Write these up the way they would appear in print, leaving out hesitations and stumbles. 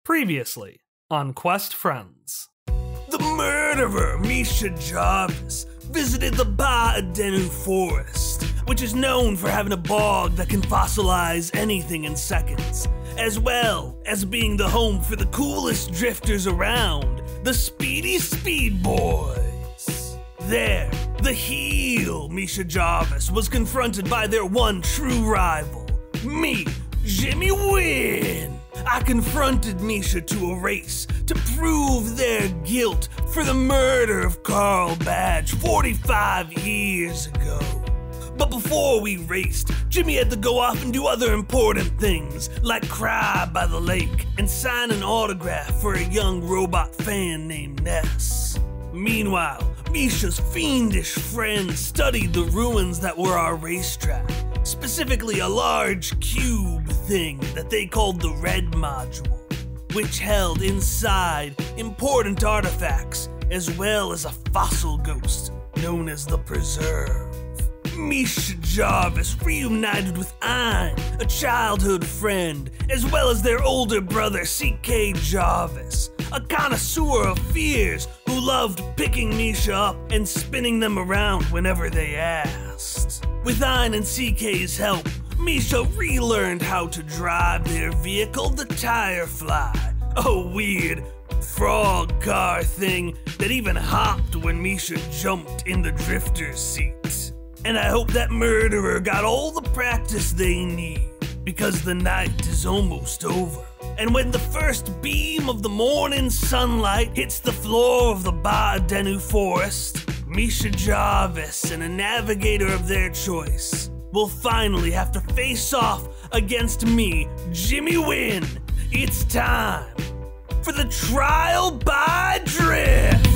Previously on Quest Friends. The murderer, Misha Jarvis, visited the Ba-Adenu forest, which is known for having a bog that can fossilize anything in seconds, as well as being the home for the coolest drifters around, the Speedy Speed Boys. There, the heel Misha Jarvis was confronted by their one true rival, me, Jimmy Wynn. I confronted Misha to a race to prove their guilt for the murder of Carl Badge 45 years ago. But before we raced, Jimmy had to go off and do other important things, like cry by the lake and sign an autograph for a young robot fan named Ness. Meanwhile, Misha's fiendish friends studied the ruins that were our racetrack, specifically a large cube thing that they called the Red Module, which held inside important artifacts as well as a fossil ghost known as the Preserve. Misha Jarvis reunited with Ein, a childhood friend, as well as their older brother CK Jarvis, a connoisseur of fears who loved picking Misha up and spinning them around whenever they asked. With Ein and CK's help, Misha relearned how to drive their vehicle, the Tirefly, a weird frog car thing that even hopped when Misha jumped in the drifter's seat. And I hope that murderer got all the practice they need, because the night is almost over. And when the first beam of the morning sunlight hits the floor of the Ba-Adenu forest, Misha Jarvis and a navigator of their choice will finally have to face off against me, Jimmy Wynn. It's time for the trial by drift.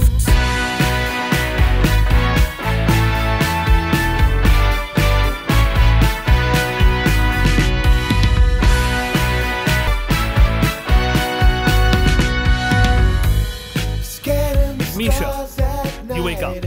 Misha, you wake up,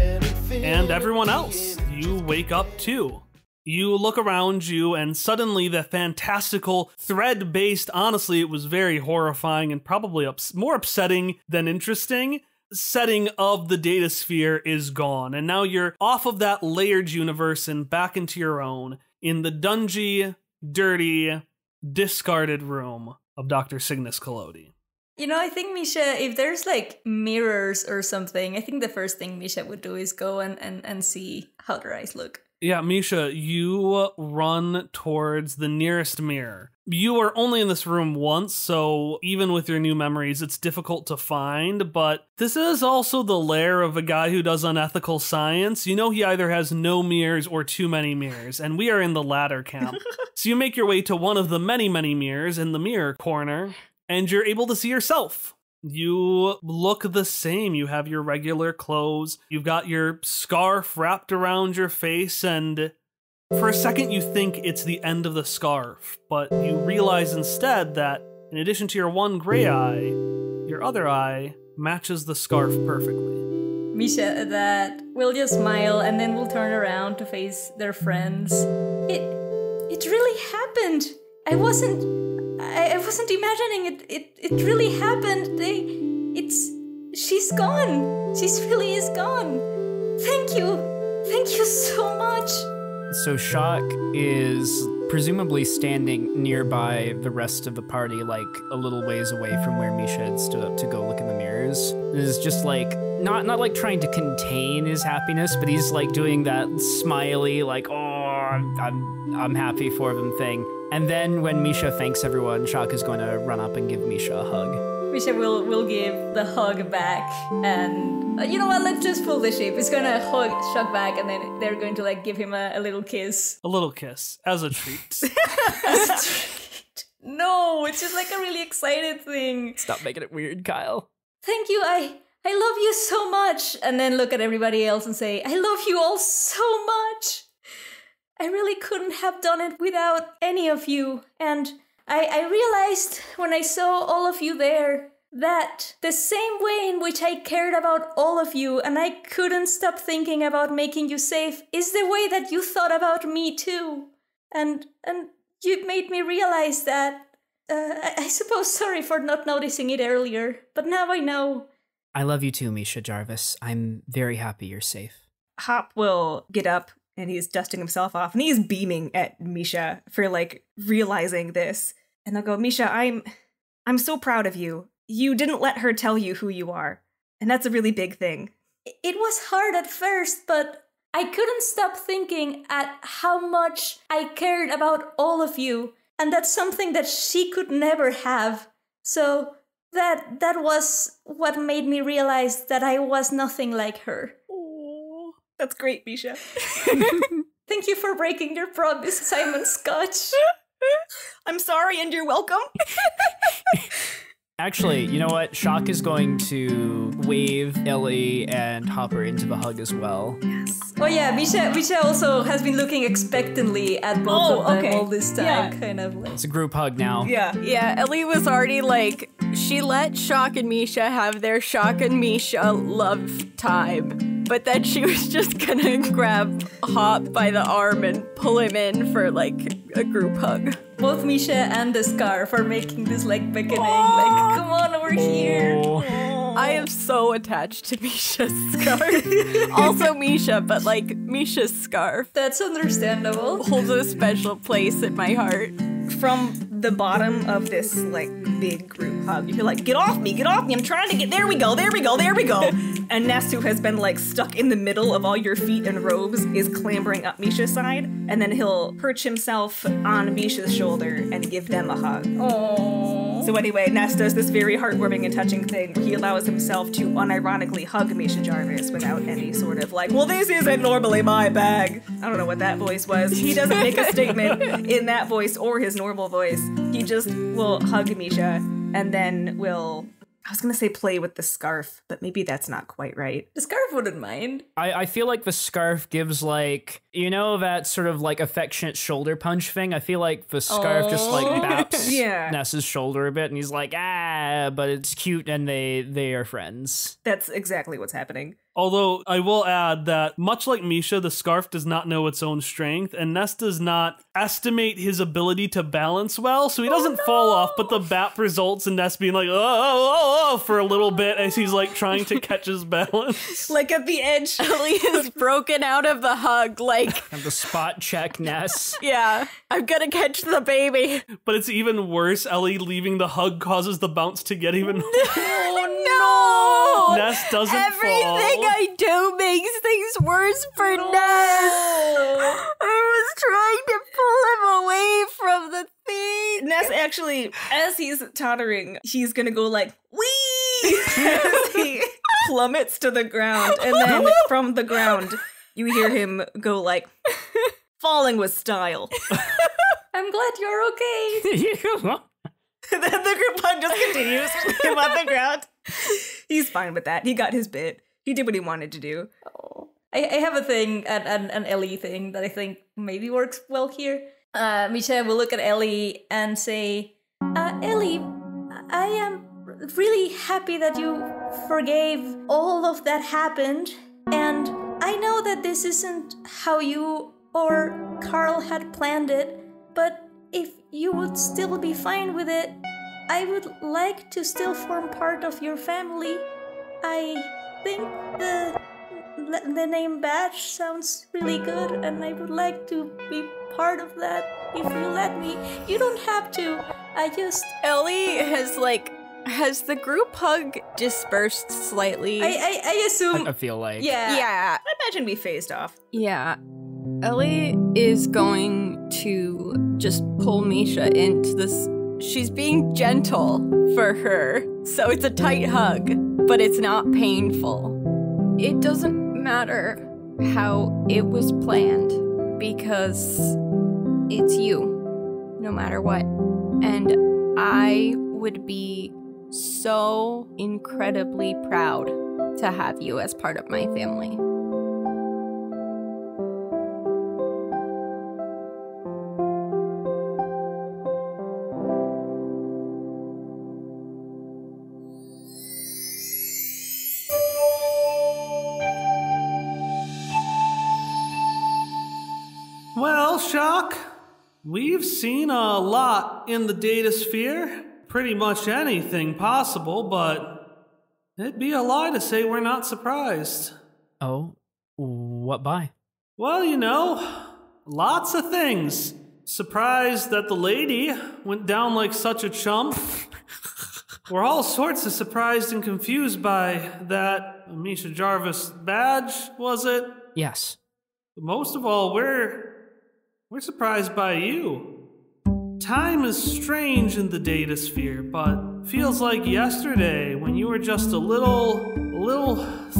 and everyone else, you wake up too. You look around you, and suddenly the fantastical, thread-based, honestly, it was very horrifying and probably more upsetting than interesting, setting of the data sphere is gone. And now you're off of that layered universe and back into your own, in the dungy, dirty, discarded room of Dr. Cygnus Collodi. You know, I think, Misha, if there's like mirrors or something, I think the first thing Misha would do is go and see how their eyes look. Yeah, Misha, you run towards the nearest mirror. You are only in this room once, so even with your new memories, it's difficult to find, but this is also the lair of a guy who does unethical science. You know he either has no mirrors or too many mirrors, and we are in the latter camp. So you make your way to one of the many, many mirrors in the mirror corner, and you're able to see yourself. You look the same. You have your regular clothes. You've got your scarf wrapped around your face, and for a second you think it's the end of the scarf, but you realize instead that in addition to your one gray eye, your other eye matches the scarf perfectly. Misha, that will just smile and then we'll turn around to face their friends. It really happened. I wasn't imagining it. It really happened. She's gone. She really is gone. Thank you so much. So Shock is presumably standing nearby the rest of the party, like a little ways away from where Misha had stood up to go look in the mirrors. And is just like not like trying to contain his happiness, but he's like doing that smiley, like, oh, I'm happy for them thing. And then when Misha thanks everyone, Shock is going to run up and give Misha a hug. Misha will give the hug back, and you know what? Let's just pull the shape. It's gonna hug Shock back, and then they're going to like give him a little kiss. A little kiss as a treat. As a treat. No, it's just like a really excited thing. Stop making it weird, Kyle. Thank you. I love you so much. And then look at everybody else and say, I love you all so much. I really couldn't have done it without any of you. And I realized when I saw all of you there that the same way in which I cared about all of you and I couldn't stop thinking about making you safe is the way that you thought about me too. And you made me realize that I suppose sorry for not noticing it earlier, but now I know. I love you too, Misha Jarvis. I'm very happy you're safe. Hop will get up and he's dusting himself off and he's beaming at Misha for like realizing this. And they'll go, Misha, I'm so proud of you. You didn't let her tell you who you are. And that's a really big thing. It was hard at first, but I couldn't stop thinking at how much I cared about all of you. And that's something that she could never have. So that was what made me realize that I was nothing like her. Oh, that's great, Misha. Thank you for breaking your promise, Simon Scotch. I'm sorry and you're welcome. Actually, you know what? Shock is going to wave Ellie and Hopper into the hug as well. Yes. Oh yeah, Misha also has been looking expectantly at both of them okay. all this time, Yeah. kind of like. It's a group hug now. Yeah. Yeah, Ellie was already like, she let Shock and Misha have their Shock and Misha love time. But then she was just gonna grab Hop by the arm and pull him in for like a group hug. Both Misha and the scarf are making this like beckoning, like, come on over here. I am so attached to Misha's scarf. Also Misha, but like Misha's scarf That's understandable. holds a special place in my heart. From the bottom of this like big group hug, you're like, get off me, I'm trying to get, there we go. And Ness, who has been like stuck in the middle of all your feet and robes, is clambering up Misha's side, and then he'll perch himself on Misha's shoulder and give them a hug. Aww. So anyway, Ness does this very heartwarming and touching thing where he allows himself to unironically hug Misha Jarvis without any sort of like, well, this isn't normally my bag. I don't know what that voice was. He doesn't make a statement in that voice or his normal voice. He just will hug Misha and then will, I was gonna say play with the scarf, but maybe that's not quite right. The scarf wouldn't mind. I feel like the scarf gives like, you know, that sort of like affectionate shoulder punch thing. I feel like the scarf just like baps Yeah. Ness's shoulder a bit and he's like, but it's cute and they are friends. That's exactly what's happening. Although I will add that much like Misha, the scarf does not know its own strength, and Ness does not estimate his ability to balance well, so he doesn't fall off, but the bap results in Ness being like, oh, for a little bit as he's like trying to catch his balance. Like at the edge. Ellie is broken out of the hug, like, And the spot check Ness. yeah, I'm gonna catch the baby. But it's even worse, Ellie leaving the hug causes the bounce to get even Oh no! Ness doesn't Everything fall. I do makes things worse for Ness. I was trying to pull him away from the thing. Ness actually, as he's tottering, he's gonna go like, wee! As he plummets to the ground, and then from the ground, you hear him go like, falling with style. I'm glad you're okay. Then the group hug just continues with him on the ground. He's fine with that. He got his bit. He did what he wanted to do. Oh. I have a thing, an Ellie thing that I think maybe works well here. Misha will look at Ellie and say, Ellie, I am really happy that you forgave all of that happened. And I know that this isn't how you or Carl had planned it, but if you would still be fine with it, I would like to still form part of your family. I think the name Batch sounds really good, and I would like to be part of that if you let me. You don't have to. I just... Ellie has the group hug dispersed slightly? I assume... I feel like. Yeah. I imagine we phased off. Yeah. Ellie is going to just pull Misha into this. She's being gentle for her, so it's a tight hug, but it's not painful. It doesn't matter how it was planned, because it's you, no matter what. And I would be so incredibly proud to have you as part of my family. Well, Shock, We've seen a lot in the data sphere. Pretty much anything possible, but it'd be a lie to say we're not surprised. Oh, what by? Well, you know, lots of things. Surprised that the lady went down like such a chump. We're all sorts of surprised and confused by that Misha Jarvis badge, was it? Yes. But most of all, we're surprised by you. Time is strange in the data sphere, but feels like yesterday when you were just a little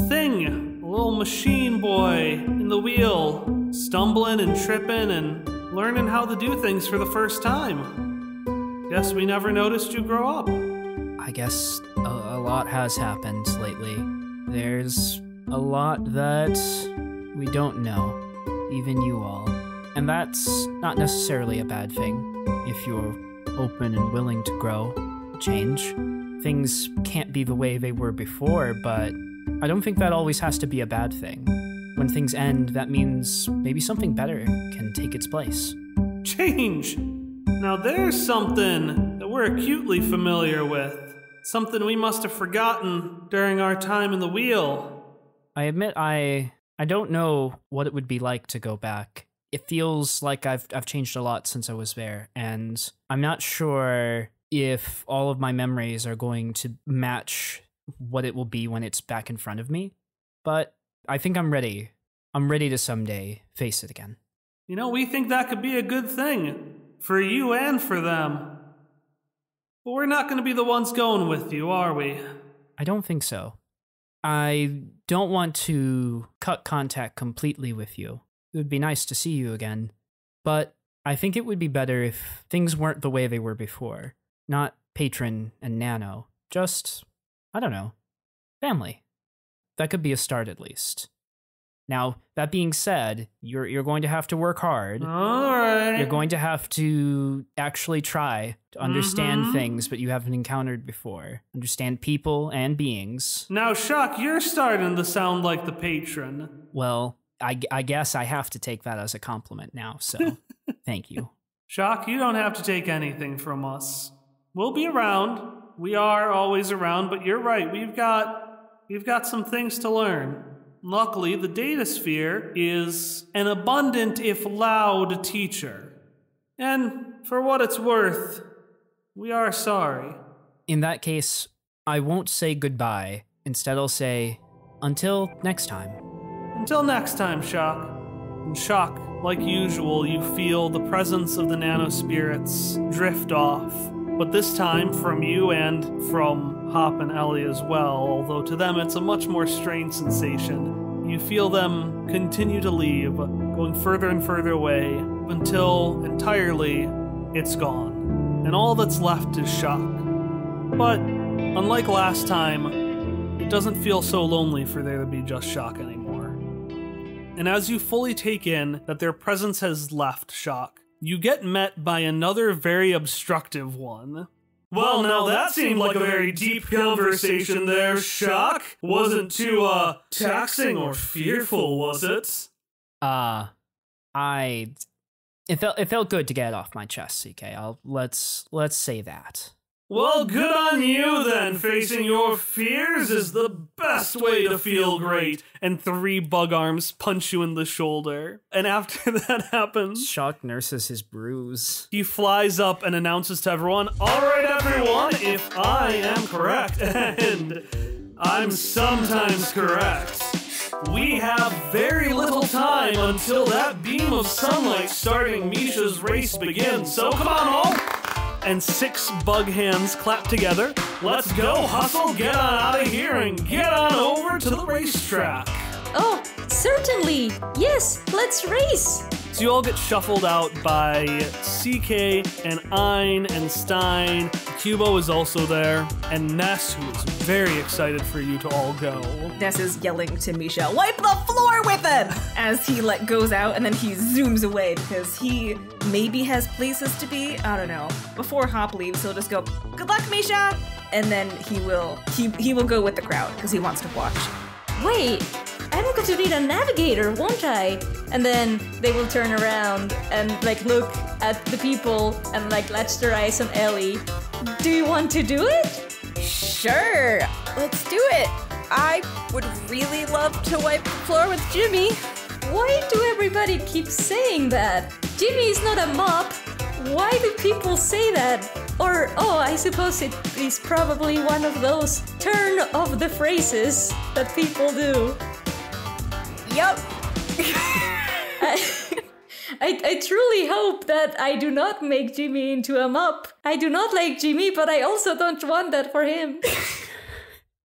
thing, a little machine boy in the wheel, stumbling and tripping and learning how to do things for the first time. Guess we never noticed you grow up. I guess a lot has happened lately. There's a lot that we don't know, even you all. And that's not necessarily a bad thing, if you're open and willing to grow, change. Things can't be the way they were before, but I don't think that always has to be a bad thing. When things end, that means maybe something better can take its place. Change! Now there's something that we're acutely familiar with. Something we must have forgotten during our time in the wheel. I admit I don't know what it would be like to go back. It feels like I've changed a lot since I was there, and I'm not sure if all of my memories are going to match what it will be when it's back in front of me. But I think I'm ready. I'm ready to someday face it again. You know, we think that could be a good thing. For you and for them. But we're not going to be the ones going with you, are we? I don't think so. I don't want to cut contact completely with you. It would be nice to see you again. But I think it would be better if things weren't the way they were before. Not Patron and Nano. Just, I don't know, family. That could be a start at least. Now, that being said, you're going to have to work hard. All right. You're going to have to actually try to understand things that you haven't encountered before. Understand people and beings. Now, Shock, you're starting to sound like the patron. Well, I guess I have to take that as a compliment now, so thank you. Shock, you don't have to take anything from us. We'll be around. We are always around, but you're right. We've got some things to learn. Luckily, the data sphere is an abundant, if loud, teacher. And for what it's worth, we are sorry. In that case, I won't say goodbye. Instead, I'll say, until next time. Until next time, Shock. And Shock, like usual, you feel the presence of the nanospirits drift off. But this time from you and from Hop and Ellie as well, although to them it's a much more strange sensation. You feel them continue to leave, going further and further away, until entirely it's gone. And all that's left is Shock. But, unlike last time, it doesn't feel so lonely for there to be just Shock anymore. And as you fully take in that their presence has left Shock, you get met by another very obstructive one. Well, now that seemed like a very deep conversation there, Shock. Wasn't too, taxing or fearful, was it? It felt good to get it off my chest, CK. Let's say that. Well, good on you then. Facing your fears is the best way to feel great. And 3 bug arms punch you in the shoulder. And after that happens, Shock nurses his bruise. He flies up and announces to everyone, all right, everyone, if I am correct, and I'm sometimes correct, we have very little time until that beam of sunlight starting Misha's race begins. So come on, all. And 6 bug hands clap together. Let's go, hustle, get on out of here, and get on over to the racetrack. Oh, certainly. Yes, let's race. So you all get shuffled out by CK and Ein and Stein. Cubo is also there, and Ness, who is very excited for you to all go. Ness is yelling to Misha, wipe the floor with him! As he goes out and then he zooms away because he maybe has places to be. I don't know. Before Hop leaves, he'll just go, good luck, Misha! And then he will go with the crowd because he wants to watch wait, I'm going to need a navigator, won't I? And then they will turn around and like look at the people and like latch their eyes on Ellie. Do you want to do it? Sure, let's do it. I would really love to wipe the floor with Jimmy. Why do everybody keep saying that? Jimmy is not a mop. Why do people say that? Or, oh, I suppose it is probably one of those turn of the phrases that people do. Yup. I truly hope that I do not make Jimmy into a mop. I do not like Jimmy, but I also don't want that for him.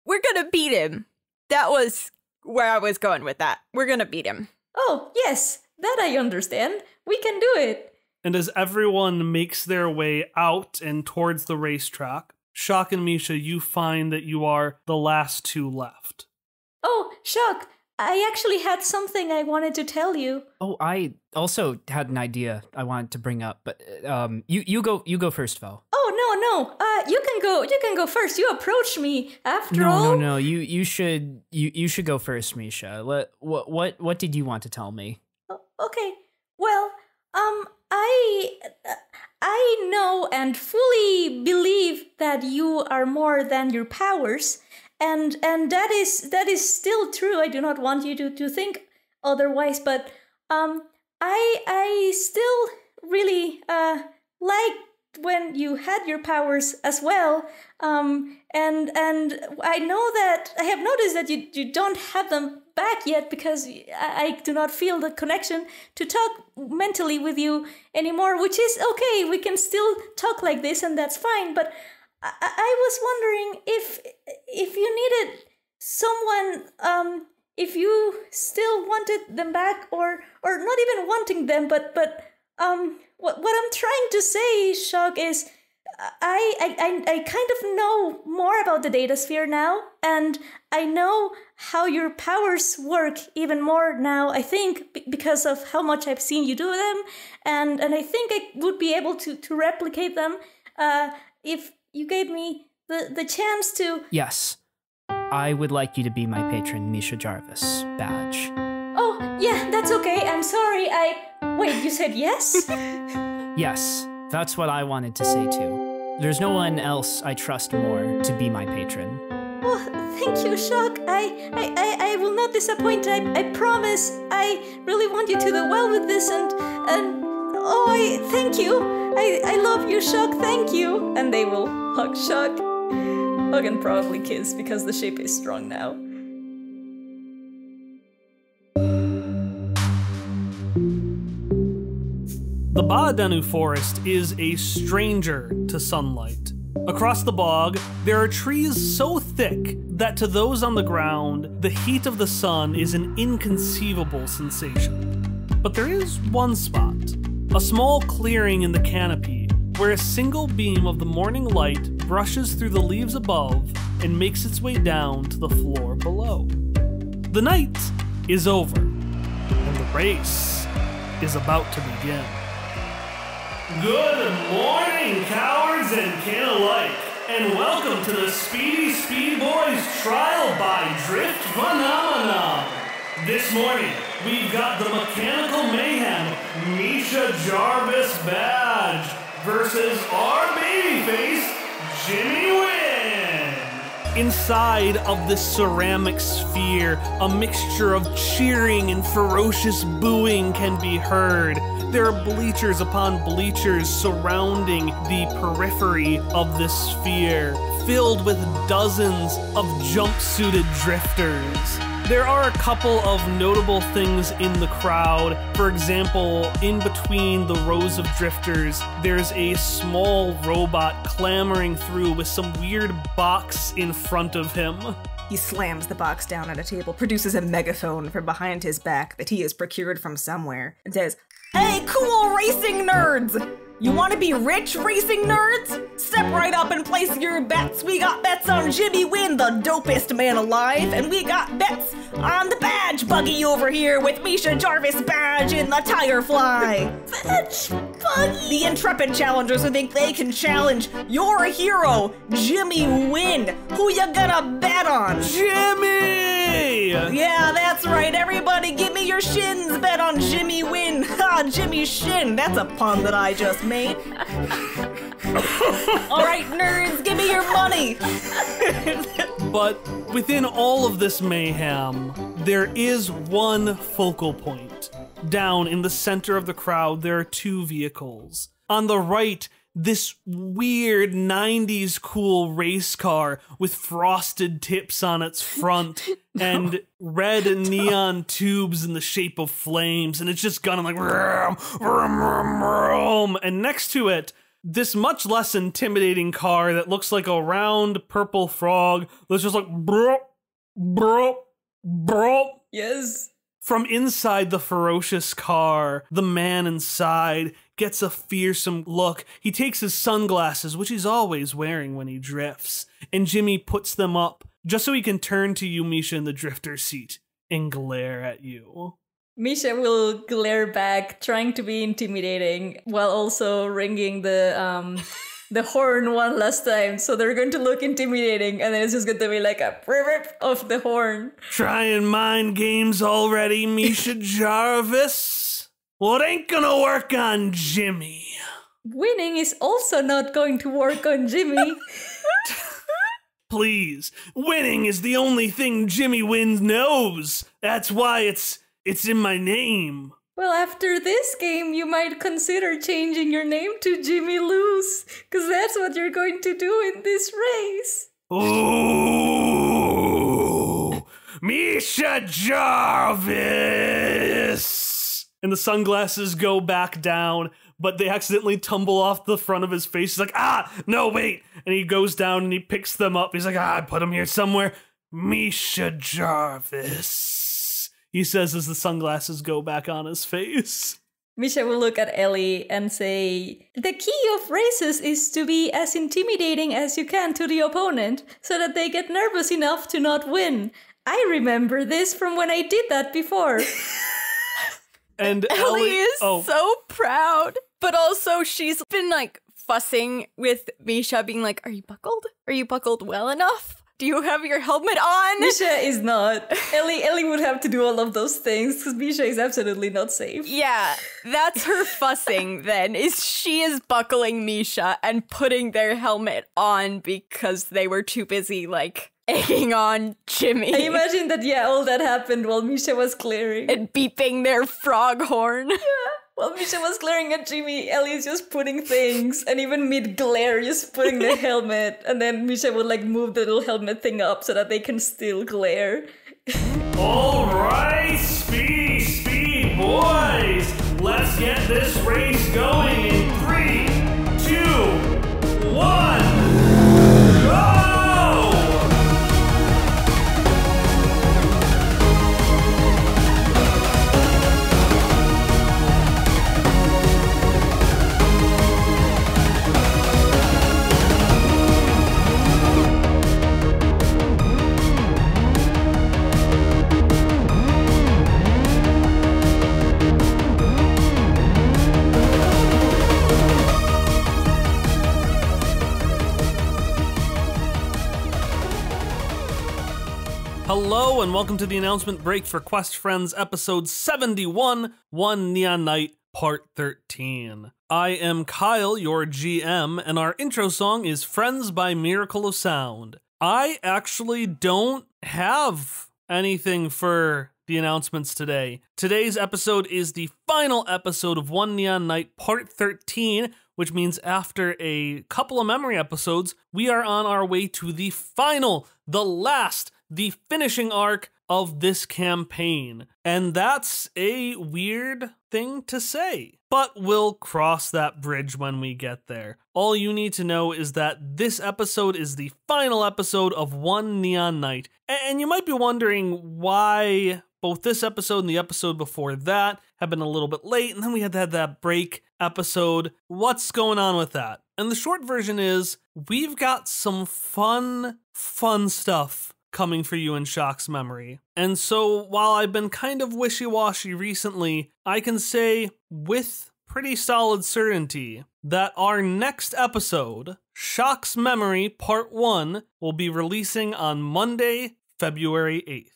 We're gonna beat him. That was where I was going with that. We're gonna beat him. Oh, yes, that I understand. We can do it. And as everyone makes their way out and towards the racetrack, Shock and Misha, you find that you are the last two left. Oh, Shock, I actually had something I wanted to tell you. Oh, I also had an idea I wanted to bring up, but you go first, Val. Oh, no. You can go first. You approached me after all. No. You should go first, Misha. What did you want to tell me? Okay. Well, I know and fully believe that you are more than your powers, and that is still true. I do not want you to think otherwise, but I still really liked when you had your powers as well. And I know that I have noticed that you don't have them back yet because I do not feel the connection to talk mentally with you anymore, which is okay. We can still talk like this and that's fine. But I was wondering if you needed someone, if you still wanted them back or not even wanting them, but what I'm trying to say, Shock, is I kind of know more about the data sphere now, and I know how your powers work even more now, I think, because of how much I've seen you do them, and I think I would be able to replicate them if you gave me the chance to. Yes. I would like you to be my patron, Misha Jarvis badge. Oh, yeah, that's okay. I'm sorry. Wait, you said yes? Yes, that's what I wanted to say too. There's no one else I trust more to be my patron. Oh, thank you, Shock. I will not disappoint. I promise. I really want you to do well with this, and thank you. I love you, Shock. Thank you. And they will hug Shock. Hug and probably kiss because the ship is strong now. The Baadenu forest is a stranger to sunlight. Across the bog, there are trees so thick that to those on the ground, the heat of the sun is an inconceivable sensation. But there is one spot, a small clearing in the canopy, where a single beam of the morning light brushes through the leaves above and makes its way down to the floor below. The night is over, and the race is about to begin. Good morning, cowards and kin alike, and welcome to the Speedy Speed Boys Trial by Drift Phenomenon. This morning, we've got the Mechanical Mayhem Misha Jarvis badge versus our babyface, Jimmy Wynn. Inside of this ceramic sphere, a mixture of cheering and ferocious booing can be heard. There are bleachers upon bleachers surrounding the periphery of this sphere, filled with dozens of jumpsuited drifters. There are a couple of notable things in the crowd. For example, in between the rows of drifters, there's a small robot clambering through with some weird box in front of him. He slams the box down at a table, produces a megaphone from behind his back that he has procured from somewhere, and says, "Hey, cool racing nerds! You want to be rich, racing nerds? Step right up and place your bets. We got bets on Jimmy Wynn, the dopest man alive, and we got bets on the badge buggy over here with Misha Jarvis badge in the tire fly. Badge buggy? The intrepid challengers who think they can challenge your hero, Jimmy Wynn. Who you gonna bet on? Jimmy! Jimmy! Yeah, that's right. Everybody, give me your shins. Bet on Jimmy win. Ha, Jimmy shin. That's a pun that I just made. All right, nerds, give me your money. But within all of this mayhem, there is one focal point. Down in the center of the crowd, there are two vehicles. On the right, this weird 90s cool race car with frosted tips on its front and red neon tubes in the shape of flames, and it's just gunning like vroom, vroom, vroom, vroom. And next to it, this much less intimidating car that looks like a round purple frog that's just like bro, bro, bro. Yes. From inside the ferocious car, the man inside gets a fearsome look. He takes his sunglasses, which he's always wearing when he drifts, and Jimmy puts them up just so he can turn to you, Misha, in the drifter's seat and glare at you. Misha will glare back, trying to be intimidating, while also ringing the horn one last time. So they're going to look intimidating, and then it's just going to be like a rip of the horn. Trying mind games already, Misha Jarvis? Well, it ain't gonna work on Jimmy. Winning is also not going to work on Jimmy. Please, winning is the only thing Jimmy Wins knows. That's why it's in my name. Well, after this game, you might consider changing your name to Jimmy Lose, because that's what you're going to do in this race. Ooh, Misha Jarvis! And the sunglasses go back down, but they accidentally tumble off the front of his face. He's like, no, wait. And he goes down and he picks them up. He's like, I put them here somewhere. Misha Jarvis, he says as the sunglasses go back on his face. Misha will look at Ellie and say, the key of races is to be as intimidating as you can to the opponent, so that they get nervous enough to not win. I remember this from when I did that before. And Ellie is so proud, but also she's been like fussing with Misha, being like, are you buckled? Are you buckled well enough? Do you have your helmet on? Misha is not. Ellie would have to do all of those things because Misha is absolutely not safe. Yeah, that's her fussing then, is she is buckling Misha and putting their helmet on because they were too busy, like, egging on Jimmy. I imagine that, all that happened while Misha was glaring. And beeping their frog horn. Yeah. While Misha was glaring at Jimmy, Ellie's just putting things, and even mid-glare, just putting the helmet, and then Misha would like move the little helmet thing up so that they can still glare. all right, speed, boys. Let's get this race going in 3, 2, 1, go! Hello and welcome to the announcement break for Quest Friends episode 71, One Neon Night, part 13. I am Kyle, your GM, and our intro song is Friends by Miracle of Sound. I actually don't have anything for the announcements today. Today's episode is the final episode of One Neon Night, part 13, which means after a couple of memory episodes, we are on our way to the final, the finishing arc of this campaign. And that's a weird thing to say, but we'll cross that bridge when we get there. All you need to know is that this episode is the final episode of One Neon Night. And you might be wondering why both this episode and the episode before that have been a little bit late, and then we had to have that break episode. What's going on with that? And the short version is, we've got some fun stuff coming for you in Shock's memory. And so while I've been kind of wishy-washy recently, I can say with pretty solid certainty that our next episode, Shock's Memory Part 1, will be releasing on Monday, February 8th.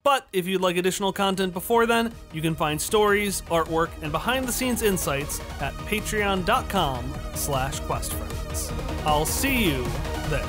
But if you'd like additional content before then, you can find stories, artwork, and behind-the-scenes insights at patreon.com/questfriends. I'll see you there.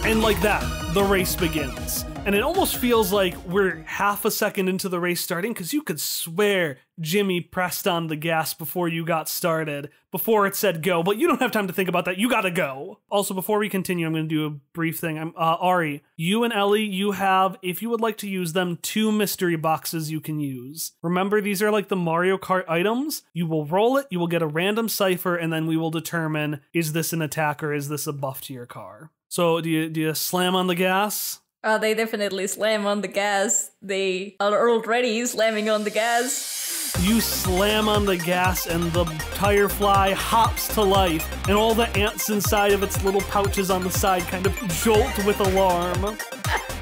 And like that, the race begins. And it almost feels like we're half a second into the race starting, because you could swear Jimmy pressed on the gas before you got started, before it said go, but you don't have time to think about that. You gotta go. Also, before we continue, I'm gonna do a brief thing. Ari, you and Ellie, you have, if you would like to use them, 2 mystery boxes you can use. Remember, these are like the Mario Kart items. You will roll it, you will get a random cipher, and then we will determine, is this an attack or is this a buff to your car? So do you slam on the gas? They definitely slam on the gas. They are already slamming on the gas. You slam on the gas and the tire fly hops to life, and all the ants inside of its little pouches on the side kind of jolt with alarm,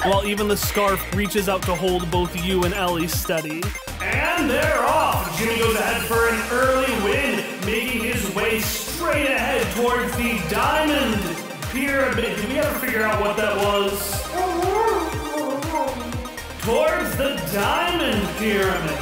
while even the scarf reaches out to hold both you and Ellie steady. And they're off! Jimmy goes ahead for an early win, making his way straight ahead towards the Diamond Pyramid. Did we ever figure out what that was? Towards the Diamond Pyramid.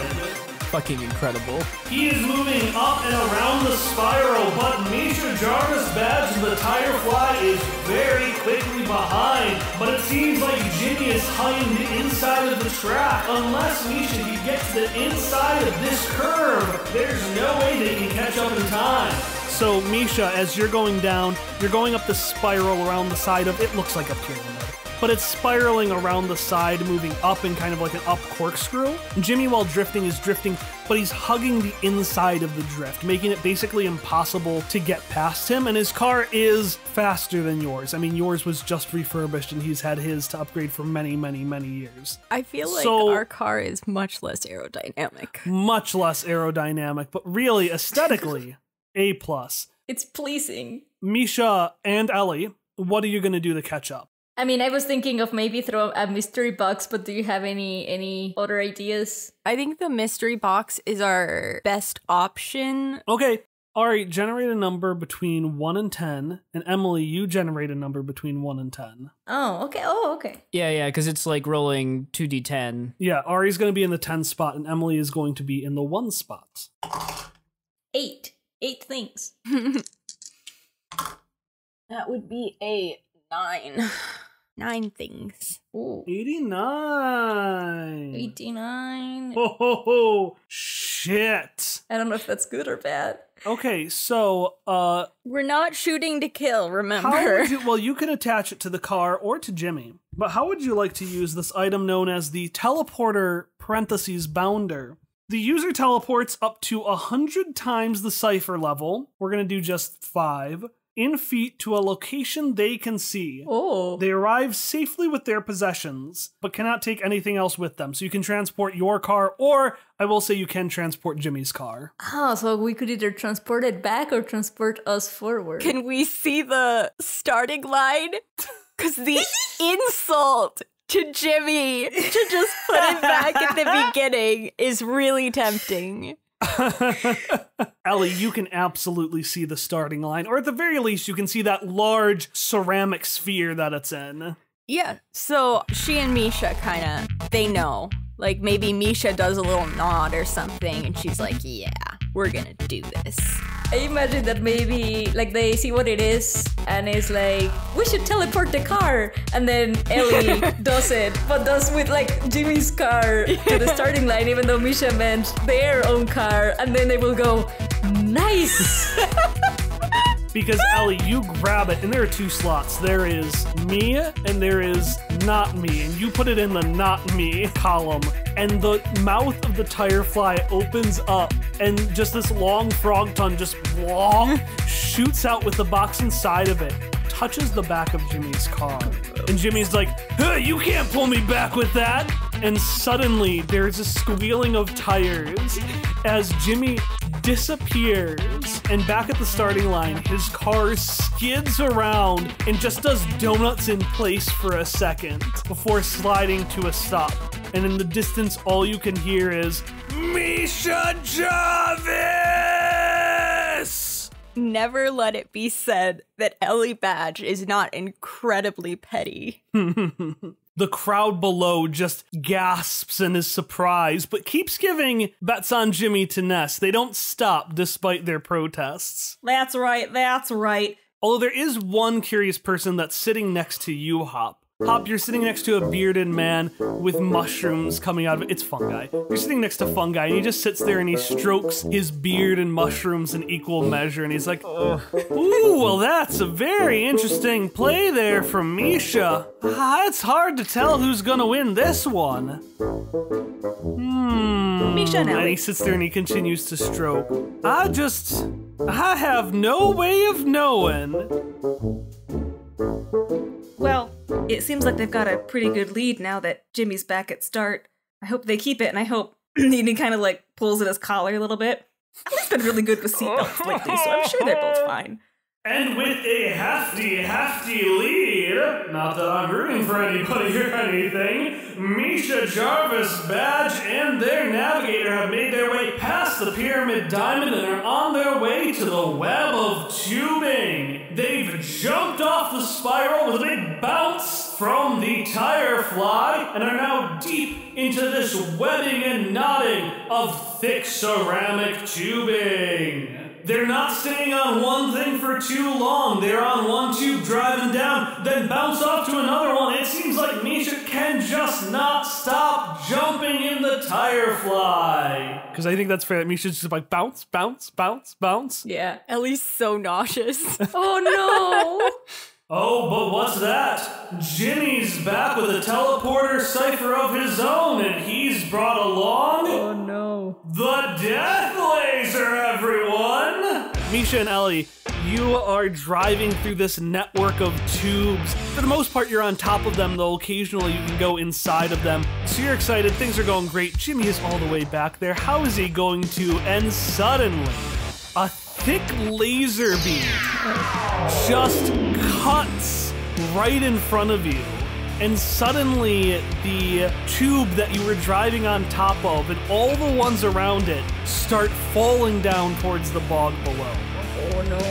Fucking incredible. He is moving up and around the spiral, but Misha Jarvis' badge and the tire fly is very quickly behind. But it seems like Jimmy is hunting the inside of the track. Unless Misha can get to the inside of this curve, there's no way they can catch up in time. So Misha, as you're going down, you're going up the spiral around the side of, it looks like a pyramid, but it's spiraling around the side, moving up in kind of like an up corkscrew. Jimmy, while drifting, is drifting, but he's hugging the inside of the drift, making it basically impossible to get past him, and his car is faster than yours. I mean, yours was just refurbished, and he's had his to upgrade for many, many, many years. I feel like our car is much less aerodynamic. Much less aerodynamic, but really, aesthetically, A+. It's pleasing. Misha and Ellie, what are you going to do to catch up? I mean, I was thinking of maybe throw a mystery box, but do you have any other ideas? I think the mystery box is our best option. Okay, Ari, generate a number between 1 and 10, and Emily, you generate a number between 1 and 10. Oh, okay. Oh, okay. Yeah, because it's like rolling 2d10. Yeah, Ari's going to be in the 10 spot, and Emily is going to be in the 1 spot. 8. 8 things. That would be a 9. 9 things. Ooh. 89. 89. Ho ho ho! Shit! I don't know if that's good or bad. Okay, so, We're not shooting to kill, remember? how would you, well, you can attach it to the car or to Jimmy, but how would you like to use this item known as the teleporter parentheses bounder? The user teleports up to 100 times the cipher level. We're going to do just 5. In feet to a location they can see. Oh. They arrive safely with their possessions, but cannot take anything else with them. So you can transport your car, or I will say you can transport Jimmy's car. Oh, so we could either transport it back or transport us forward. Can we see the starting line? Because the insult to Jimmy to just put it back at the beginning is really tempting. Ellie, you can absolutely see the starting line, or at the very least, you can see that large ceramic sphere that it's in. Yeah, so she and Misha they know. Like, maybe Misha does a little nod or something, and she's like, yeah, we're gonna do this. I imagine that maybe, like, they see what it is, and it's like, we should teleport the car, and then Ellie does it, but does with, like, Jimmy's car to the starting line, even though Misha meant their own car, and then they will go, nice! Because Ellie, you grab it, and there are 2 slots. There is me, and there is not me, and you put it in the not me column, and the mouth of the tire fly opens up, and just this long frog tongue just shoots out with the box inside of it, touches the back of Jimmy's car, and Jimmy's like, hey, you can't pull me back with that! And suddenly, there's a squealing of tires as Jimmy disappears, and back at the starting line, his car skids around and just does donuts in place for a second before sliding to a stop. And in the distance, all you can hear is, Misha Jarvis! Never let it be said that Ellie Badge is not incredibly petty. The crowd below just gasps and is surprised, but keeps giving bets on Jimmy to Ness. They don't stop despite their protests. That's right, that's right. Although there is one curious person that's sitting next to you, Hop. Hop, you're sitting next to a bearded man with mushrooms coming out of it. It's Fungi. You're sitting next to Fungi, and he just sits there and he strokes his beard and mushrooms in equal measure, and he's like, ooh, well, that's a very interesting play there from Misha. It's hard to tell who's gonna win this one. Misha and And Ellie. he sits there and he continues to stroke. I have no way of knowing. Well, it seems like they've got a pretty good lead now that Jimmy's back at start. I hope they keep it, and I hope he kind of like pulls at his collar a little bit. Ellie's been really good with seatbelts lately, so I'm sure they're both fine. And with a hefty lead, not that I'm rooting for anybody or anything, Misha, Jarvis, Badge, and their navigator have made their way past the Pyramid Diamond and are on their way to the web of tubing. They've jumped off the spiral with a big bounce from the tire fly and are now deep into this webbing and knotting of thick ceramic tubing. They're not staying on one thing for too long. They're on one tube driving down, then bounce off to another one. It seems like Misha can just not stop jumping in the tire fly. Because I think that's fair. Misha's just like bounce, bounce, bounce, bounce. Yeah, Ellie's so nauseous. Oh no! Oh, but what's that? Jimmy's back with a teleporter cipher of his own, and he's brought along Oh no. the Death Laser, everyone! Misha and Ellie, you are driving through this network of tubes. For the most part, you're on top of them, though occasionally you can go inside of them. So you're excited, things are going great. Jimmy is all the way back there. How is he going to? And suddenly, a thick laser beam just cuts right in front of you. And suddenly, the tube that you were driving on top of and all the ones around it start falling down towards the bog below. Oh no.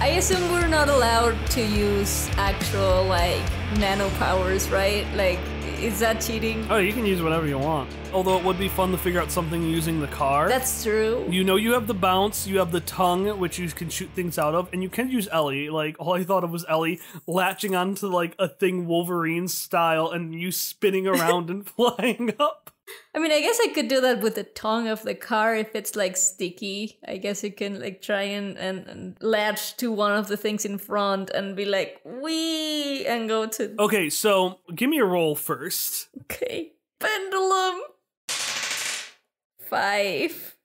I assume we're not allowed to use actual, like, nano powers, right? Like, is that cheating? Oh, you can use whatever you want. Although it would be fun to figure out something using the car. That's true. You know you have the bounce, you have the tongue, which you can shoot things out of, and you can use Ellie. Like, all I thought of was Ellie latching onto, like, a thing Wolverine style and you spinning around and flying up. I mean, I guess I could do that with the tongue of the car if it's, like, sticky. I guess you can, like, try and latch to one of the things in front and be like, wee, and go to... Okay, so give me a roll first. Okay. Pendulum. 5.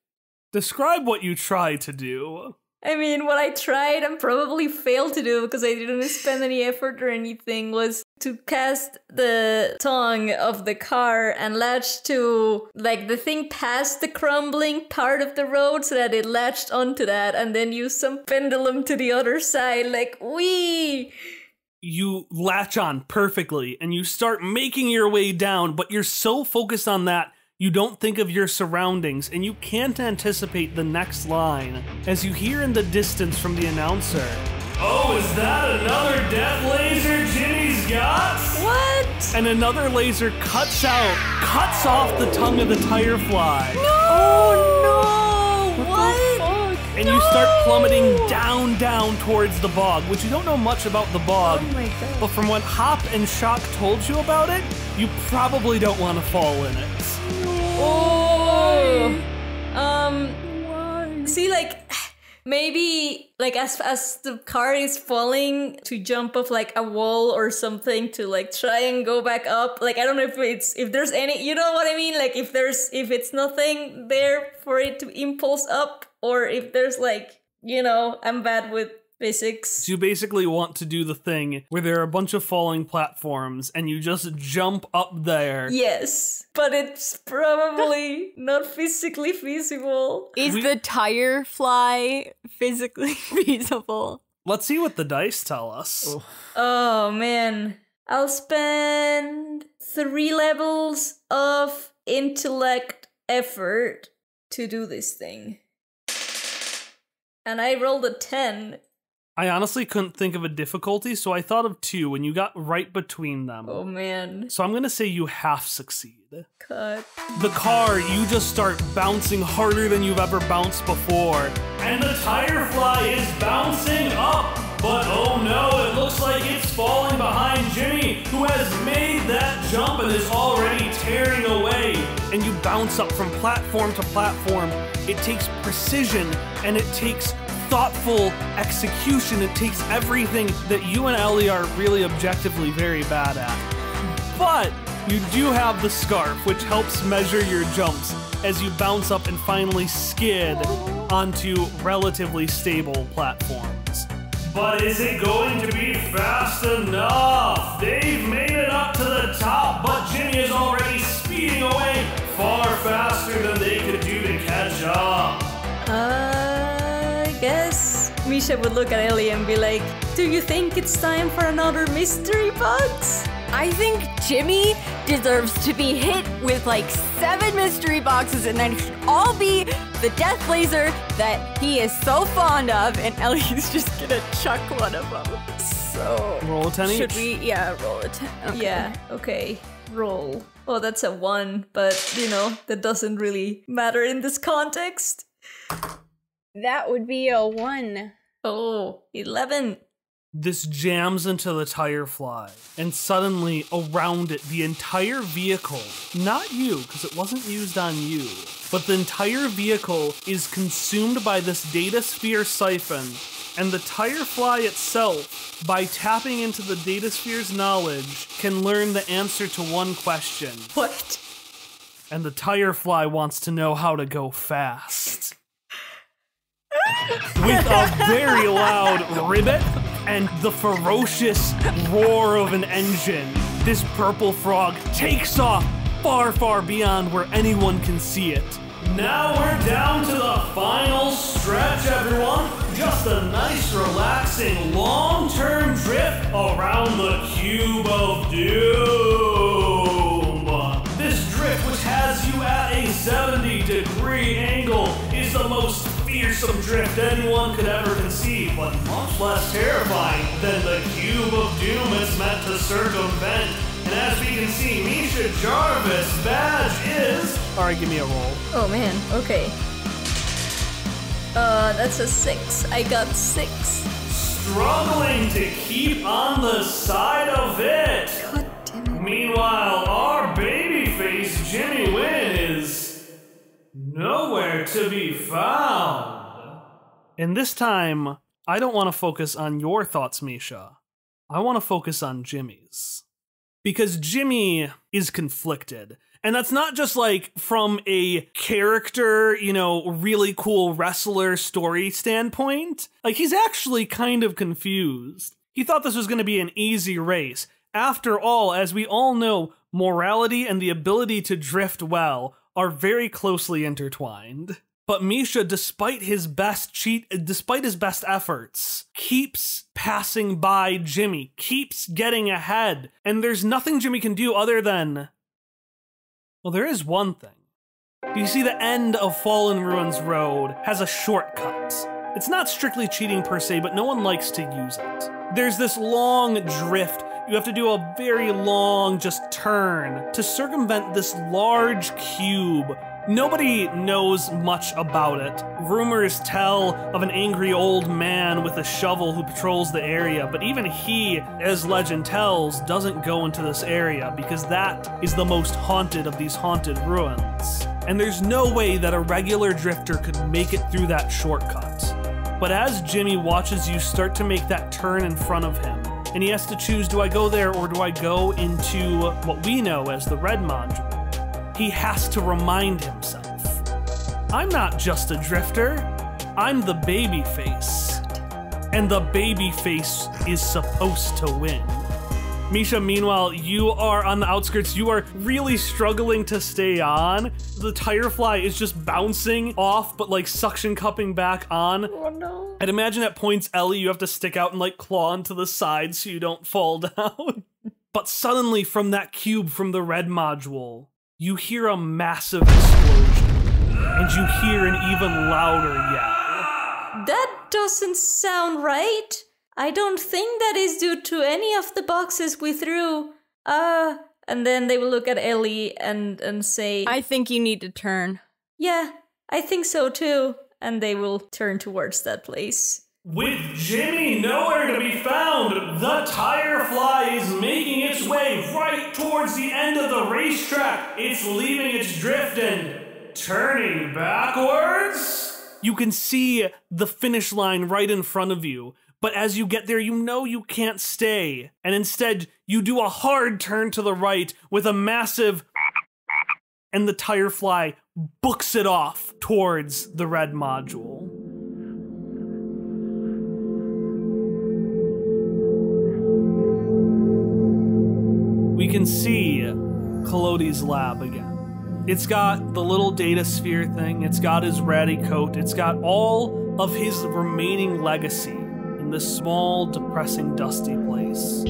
Describe what you try to do. I mean, what I tried and probably failed to do because I didn't spend any effort or anything was to cast the tongue of the car and latch to, like, the thing past the crumbling part of the road so that it latched onto that, and then use some pendulum to the other side, like, wee! You latch on perfectly and you start making your way down, but you're so focused on that you don't think of your surroundings, and you can't anticipate the next line as you hear in the distance from the announcer. Oh, is that another death laser Jimmy's got? What? And another laser cuts off the tongue of the tire fly. Oh no! What? And you start plummeting down towards the bog, which you don't know much about the bog. Oh my god. But from what Hop and Shock told you about it, you probably don't want to fall in it. Oh. See, like, maybe, like, as the car is falling, to jump off, like, a wall or something to, like, try and go back up. Like, I don't know if there's any, you know what I mean? Like, if it's nothing there for it to impulse up, or if there's, like, you know, I'm bad with Physics. So you basically want to do the thing where there are a bunch of falling platforms and you just jump up there. Yes, but it's probably not physically feasible. Is the tire fly physically feasible? Let's see what the dice tell us. Oh man. I'll spend 3 levels of intellect effort to do this thing. And I rolled a 10. I honestly couldn't think of a difficulty, so I thought of 2, and you got right between them. Oh man. So I'm gonna say you half succeed. Cut. The car, you just start bouncing harder than you've ever bounced before. And the tire fly is bouncing up. But oh no, it looks like it's falling behind Jimmy, who has made that jump and is already tearing away. And you bounce up from platform to platform. It takes precision and it takes thoughtful execution. It takes everything that you and Ellie are really objectively very bad at. But you do have the scarf, which helps measure your jumps as you bounce up and finally skid onto relatively stable platforms. But is it going to be fast enough? They've made it up to the top, but Jimmy is already speeding away far faster than they could do to catch up. I guess Misha would look at Ellie and be like, do you think it's time for another mystery box? I think Jimmy deserves to be hit with like 7 mystery boxes and then it should all be the death laser that he is so fond of, and Ellie's just gonna chuck one of them. So roll a 10 each. Should we? Yeah, roll a 10. Okay. Yeah, okay. Roll. Oh, that's a 1, but you know, that doesn't really matter in this context. That would be a 1. Oh, 11. This jams into the tire fly, and suddenly around it, the entire vehicle, not you, because it wasn't used on you, but the entire vehicle is consumed by this data sphere siphon, and the tire fly itself, by tapping into the data sphere's knowledge, can learn the answer to one question. What? And the tire fly wants to know how to go fast. With a very loud ribbit and the ferocious roar of an engine, this purple frog takes off far, far beyond where anyone can see it. Now we're down to the final stretch, everyone. Just a nice, relaxing, long-term drift around the Cube of Doom. This drift, which has you at a 70-degree angle, is the most fearsome drift anyone could ever conceive, but much less terrifying than the Cube of Doom it's meant to circumvent. And as we can see, Misha Jarvis' badge is... Alright, give me a roll. Oh man, okay. That's a 6. I got 6. Struggling to keep on the side of it. God damn it. Meanwhile, our babyface Jimmy Wynn is nowhere to be found. And this time, I don't want to focus on your thoughts, Misha. I want to focus on Jimmy's. Because Jimmy is conflicted. And that's not just like from a character, you know, really cool wrestler story standpoint. Like, he's actually kind of confused. He thought this was going to be an easy race. After all, as we all know, morality and the ability to drift well are very closely intertwined. But Misha, despite his best efforts, keeps passing by Jimmy, keeps getting ahead. And there's nothing Jimmy can do other than... Well, there is one thing. You see, the end of Fallen Ruins Road has a shortcut. It's not strictly cheating per se, but no one likes to use it. There's this long drift. You have to do a very long just turn to circumvent this large cube. Nobody knows much about it. Rumors tell of an angry old man with a shovel who patrols the area, but even he, as legend tells, doesn't go into this area because that is the most haunted of these haunted ruins. And there's no way that a regular drifter could make it through that shortcut. But as Jimmy watches you start to make that turn in front of him, and he has to choose, do I go there or do I go into what we know as the red module? He has to remind himself, I'm not just a drifter, I'm the baby face. and the baby face is supposed to win. Misha, meanwhile, you are on the outskirts. You are really struggling to stay on. The tire fly is just bouncing off, but like suction cupping back on. Oh no. I'd imagine at points, Ellie, you have to stick out and like claw into the side so you don't fall down. But suddenly from that cube from the red module, you hear a massive explosion, and you hear an even louder yell. That doesn't sound right. I don't think that is due to any of the boxes we threw. And then they will look at Ellie and say, I think you need to turn. yeah, I think so too. And they will turn towards that place. With Jimmy nowhere to be found, the tire fly is making its way right towards the end of the racetrack. It's leaving its drift and turning backwards. You can see the finish line right in front of you, but as you get there, you know you can't stay, and instead, you do a hard turn to the right with a massive and the tire fly books it off towards the red module. We can see Collodi's lab again. It's got the little data sphere thing, it's got his ratty coat, it's got all of his remaining legacy in this small, depressing, dusty place.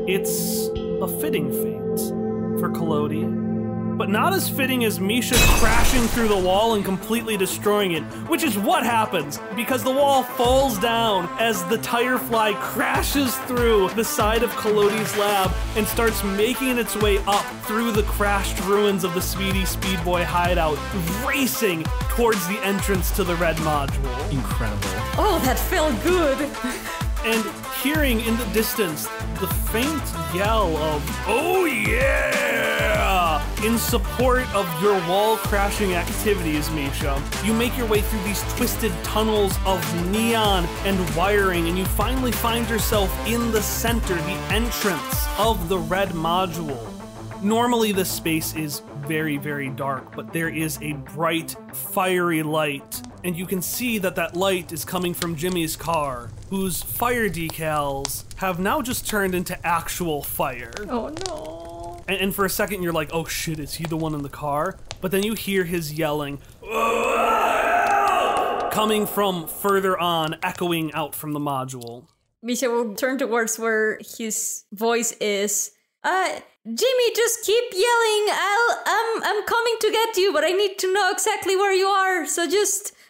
It's a fitting fate for Collodi, but not as fitting as Misha crashing through the wall and completely destroying it, which is what happens, because the wall falls down as the tire fly crashes through the side of Collodi's lab and starts making its way up through the crashed ruins of the Speedy Speedboy hideout, racing towards the entrance to the red module. Incredible. Oh, that felt good. And hearing in the distance the faint yell of, "Oh yeah!" in support of your wall crashing activities, Misha, you make your way through these twisted tunnels of neon and wiring, and you finally find yourself in the center, the entrance of the red module. Normally this space is very, very dark, but there is a bright, fiery light, and you can see that that light is coming from Jimmy's car, whose fire decals have now just turned into actual fire. Oh no. And for a second you're like, oh shit, is he the one in the car? But then you hear his yelling coming from further on, echoing out from the module. Misha will turn towards where his voice is. Jimmy, just keep yelling. I'm coming to get you, but I need to know exactly where you are. So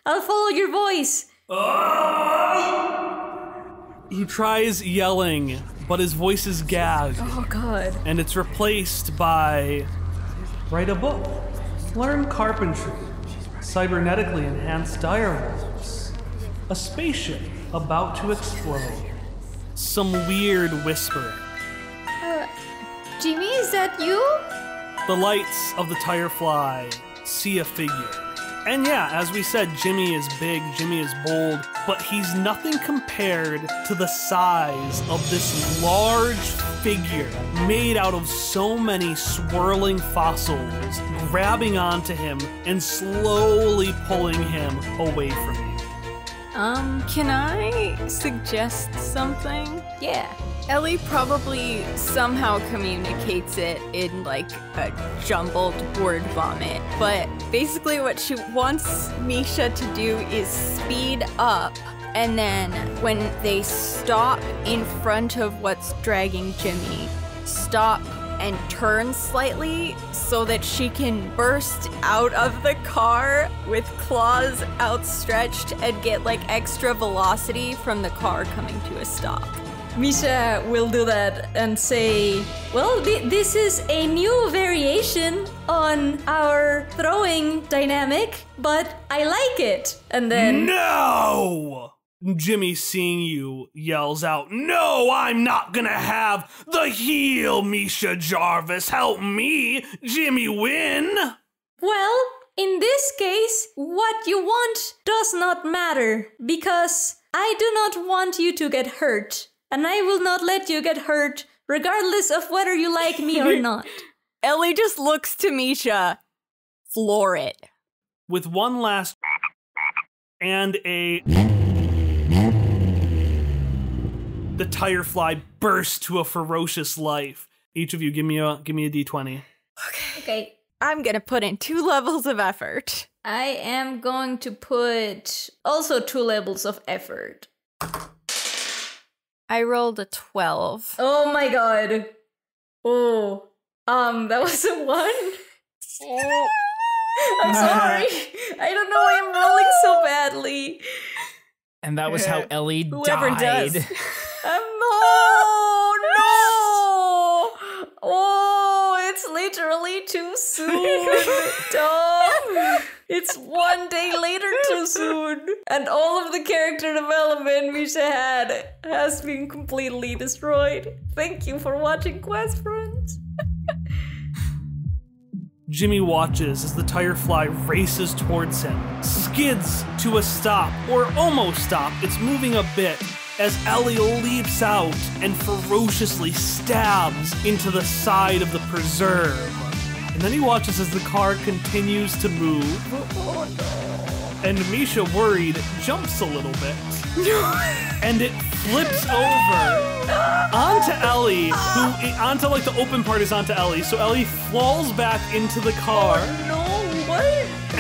I'll follow your voice. He tries yelling, but his voice is gagged. Oh God. And it's replaced by, write a book, learn carpentry, cybernetically enhanced direwolves, a spaceship about to explode, some weird whispering. Jimmy, is that you? The lights of the tire fly see a figure. And yeah, as we said, Jimmy is big, Jimmy is bold, but he's nothing compared to the size of this large figure made out of so many swirling fossils, grabbing onto him and slowly pulling him away from you. Can I suggest something? Yeah. Ellie probably somehow communicates it in like a jumbled word vomit, but basically what she wants Misha to do is speed up, and then when they stop in front of what's dragging Jimmy, stop and turn slightly so that she can burst out of the car with claws outstretched and get like extra velocity from the car coming to a stop. Misha will do that and say, well, this is a new variation on our throwing dynamic, but I like it. And then... No! Jimmy, seeing you, yells out, "No, I'm not gonna have the heel, Misha Jarvis. Help me, Jimmy win!" Well, in this case, what you want does not matter, because I do not want you to get hurt. And I will not let you get hurt, regardless of whether you like me or not. Ellie just looks to Misha. Floor it. With one last and a the tire fly bursts to a ferocious life. Each of you, give me a d20. Okay. I'm gonna put in 2 levels of effort. I am going to put also 2 levels of effort. I rolled a 12. Oh my god. Oh. That was a 1. Oh. I'm sorry. I don't know why I'm rolling so badly. And that was how Ellie Whoever died. does. No! Oh, it's literally too soon. Tom. It's 1 day later too soon. And all of the character development Misha had has been completely destroyed. Thank you for watching Quest Friends. Jimmy watches as the tire fly races towards him, skids to a stop, or almost stop. It's moving a bit as Ellie leaps out and ferociously stabs into the side of the preserve. And then he watches as the car continues to move. Oh no. And Misha, worried, jumps a little bit. And it flips over onto Ellie, onto like the open part is onto Ellie. So Ellie falls back into the car. Oh no, what?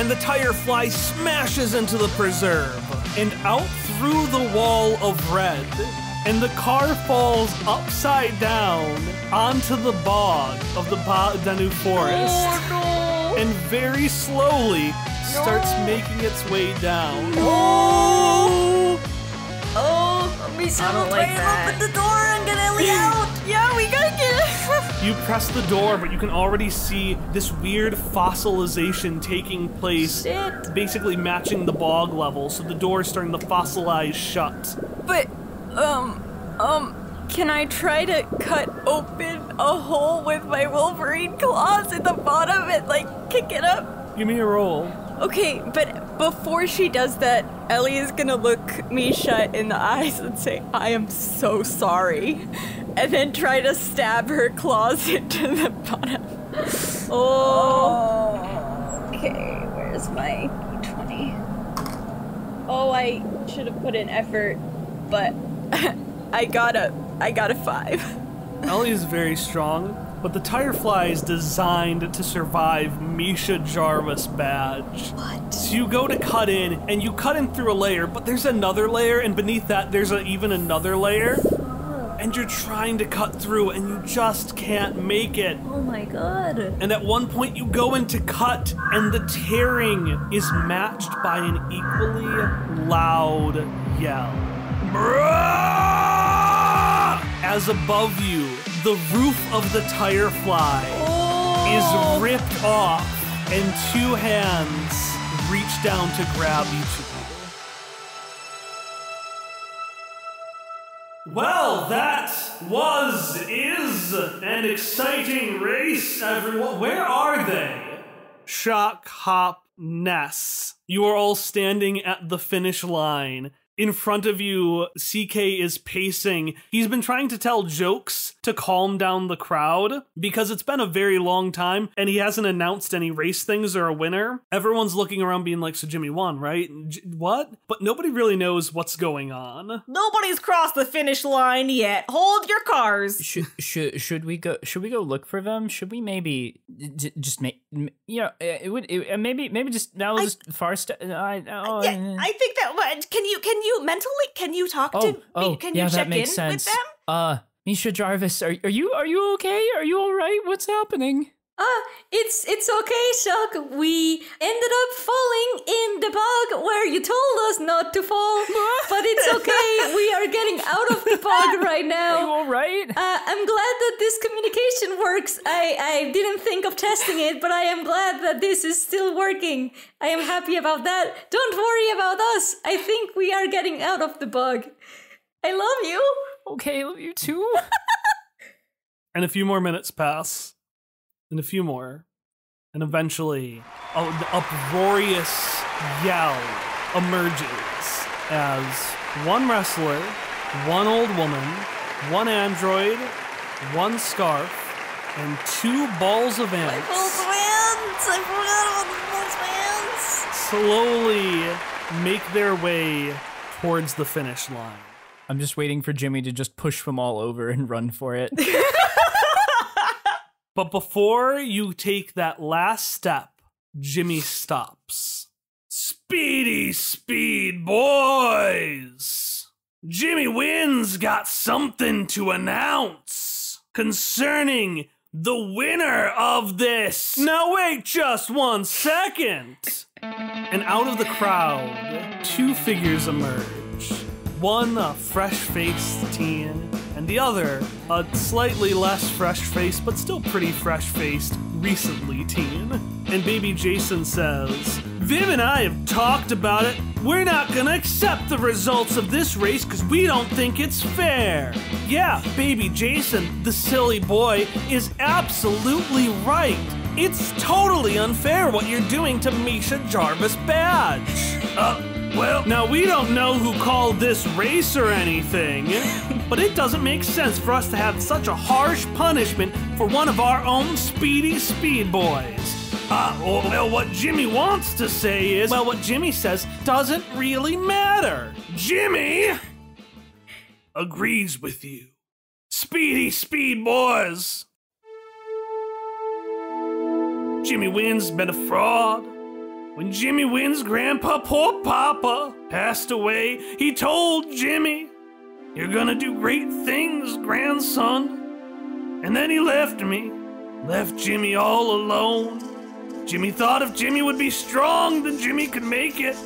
And the tire fly smashes into the preserve and out through the wall of red. And the car falls upside down onto the bog of the Ba-Danu forest. Oh no. And very slowly starts making its way down. Oh! Oh, Misha, I don't like that. Open the door and get Ellie out! Yeah, we gotta get You press the door, but you can already see this weird fossilization taking place, Shit. basically matching the bog level, so the door is starting to fossilize shut. But, can I try to cut open a hole with my Wolverine claws in the bottom and, like, kick it up? Give me a roll. Okay, but before she does that, Ellie is gonna look Misha in the eyes and say, I am so sorry. And then try to stab her claws into the bottom. Oh. Okay, where's my d20? Oh, I should have put in effort, but I got a 5. Ellie is very strong, but the tire fly is designed to survive Misha Jarvis badge. What? So you go to cut in, and you cut in through a layer, but there's another layer, and beneath that there's even another layer. And you're trying to cut through, and you just can't make it. Oh my god. And at one point you go in to cut, and the tearing is matched by an equally loud yell. As above you, the roof of the tire fly is ripped off, and 2 hands reach down to grab each of you. Well, that is an exciting race, everyone. Where are they? Shock, Hop, Ness. You are all standing at the finish line. In front of you, CK is pacing. He's been trying to tell jokes to calm down the crowd because it's been a very long time and he hasn't announced any race things or a winner. Everyone's looking around being like, so Jimmy won, right? What? But nobody really knows what's going on. Nobody's crossed the finish line yet. Hold your cars. Should we go look for them? Should we maybe just make maybe just now just far I think that can you talk to can you check in with them? Misha Jarvis, are you okay? Are you all right? What's happening? It's okay, Shock. We ended up falling in the bog where you told us not to fall, but it's okay. We are getting out of the bog right now. Are you all right? I'm glad that this communication works. I didn't think of testing it, but I am glad that this is still working. I am happy about that. Don't worry about us. I think we are getting out of the bog. I love you. Okay, I love you too. And a few more minutes pass. And a few more, and eventually an uproarious yell emerges as one wrestler, one old woman, one android, one scarf, and 2 balls of ants I forgot about the balls of ants. slowly make their way towards the finish line. I'm just waiting for Jimmy to just push them all over and run for it. But before you take that last step, Jimmy stops. Speedy speed, boys! Jimmy Wynn's got something to announce concerning the winner of this. Now wait just 1 second. And out of the crowd, 2 figures emerge. One a fresh-faced teen, and the other a slightly less fresh-faced, but still pretty fresh-faced, recently teen. And baby Jason says, Viv and I have talked about it. We're not gonna accept the results of this race because we don't think it's fair. Yeah, baby Jason, the silly boy, is absolutely right. It's totally unfair what you're doing to Misha Jarvis Badge. Well, now we don't know who called this race or anything, but it doesn't make sense for us to have such a harsh punishment for one of our own speedy speed boys. Well, what Jimmy wants to say is, well, what Jimmy says doesn't really matter. Jimmy agrees with you. Speedy speed boys. Jimmy Wynn's been a fraud. When Jimmy Wynn's grandpa, poor papa, passed away, he told Jimmy, "You're gonna do great things, grandson." And then he left me, left Jimmy all alone. Jimmy thought if Jimmy would be strong, then Jimmy could make it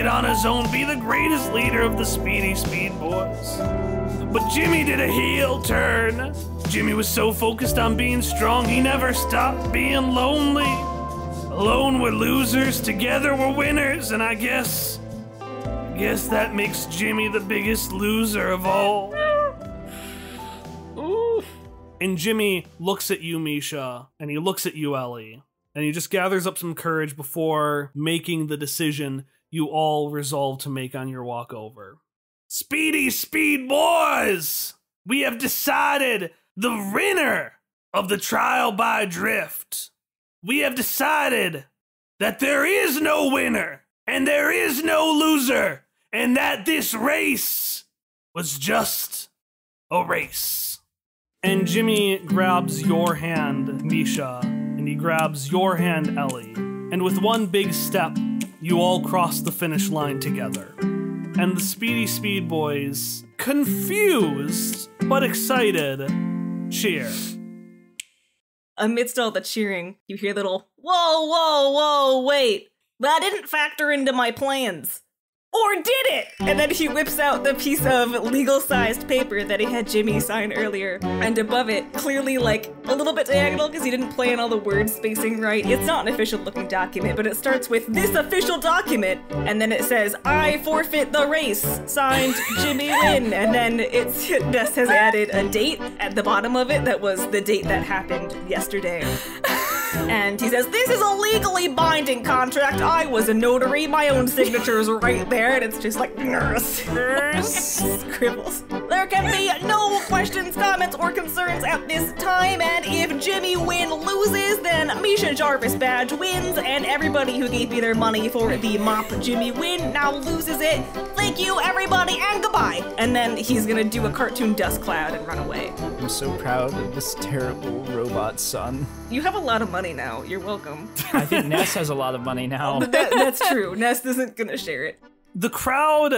on his own, be the greatest leader of the Speedy Speed Boys. But Jimmy did a heel turn. Jimmy was so focused on being strong, he never stopped being lonely. Alone we're losers, together we're winners, and I guess that makes Jimmy the biggest loser of all. And Jimmy looks at you, Misha, and he looks at you, Ellie, and he just gathers up some courage before making the decision you all resolve to make on your walk over. Speedy Speed Boys! We have decided the winner of the trial by drift. We have decided that there is no winner and there is no loser, and that this race was just a race. And Jimmy grabs your hand, Misha, and he grabs your hand, Ellie. And with one big step, you all cross the finish line together. And the Speedy Speed Boys, confused but excited, cheer. Amidst all the cheering, you hear little, whoa, whoa, whoa, wait. That didn't factor into my plans. Or did it? And then he whips out the piece of legal-sized paper that he had Jimmy sign earlier. And above it, clearly like a little bit diagonal because he didn't plan all the word spacing right. It's not an official-looking document, but it starts with this official document. And then it says, I forfeit the race, signed Jimmy Wynn. And then Ness has added a date at the bottom of it that was the date that happened yesterday. And he says, this is a legally binding contract. I was a notary. My own signature is right there. And it's just like, scribbles. There can be no questions, comments, or concerns at this time. And if Jimmy Wynn loses, then Misha Jarvis Badge wins. And everybody who gave me their money for the mop Jimmy Wynn now loses it. Thank you, everybody, and goodbye. And then he's gonna do a cartoon dust cloud and run away. I'm so proud of this terrible robot son. You have a lot of money now. You're welcome. I think Ness has a lot of money now. That's true. Ness isn't gonna share it. The crowd,